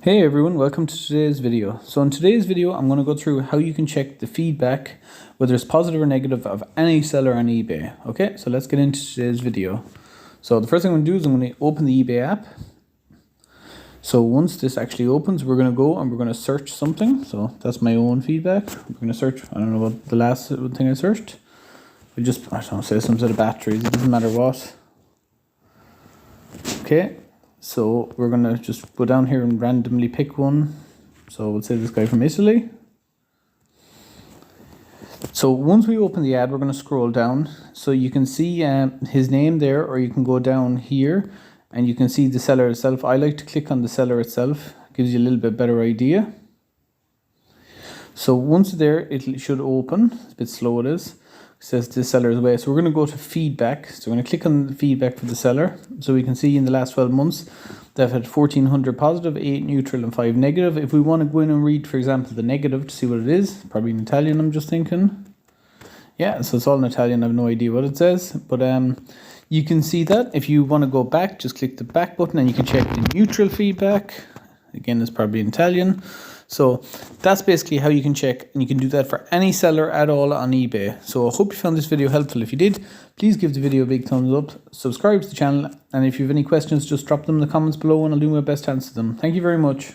Hey everyone, welcome to today's video. So in today's video, I'm going to go through how you can check the feedback, whether it's positive or negative, of any seller on eBay. Okay, so let's get into today's video. So the first thing I'm going to do is I'm going to open the eBay app. So once this actually opens, we're going to go and we're going to search something. So that's my own feedback. We're going to search, I don't know what the last thing I searched. I don't know, say some sort of batteries, it doesn't matter what. Okay. So we're going to just go down here and randomly pick one. So we'll say this guy from Italy. So once we open the ad, we're going to scroll down. So you can see his name there, or you can go down here and you can see the seller itself. I like to click on the seller itself. It gives you a little bit better idea. So once there, it should open. It's a bit slow it is. It says the seller is away. So we're going to go to feedback. So we're going to click on the feedback for the seller. So we can see in the last 12 months, they've had 1,400 positive, 8 neutral and 5 negative. If we want to go in and read, for example, the negative to see what it is, probably in Italian, I'm just thinking. Yeah, so it's all in Italian. I have no idea what it says. But you can see that. If you want to go back, just click the back button and you can check the neutral feedback. Again, it's probably in Italian. So that's basically how you can check, and you can do that for any seller at all on eBay. So I hope you found this video helpful. If you did, please give the video a big thumbs up, subscribe to the channel, and if you have any questions, just drop them in the comments below and I'll do my best to answer them. Thank you very much.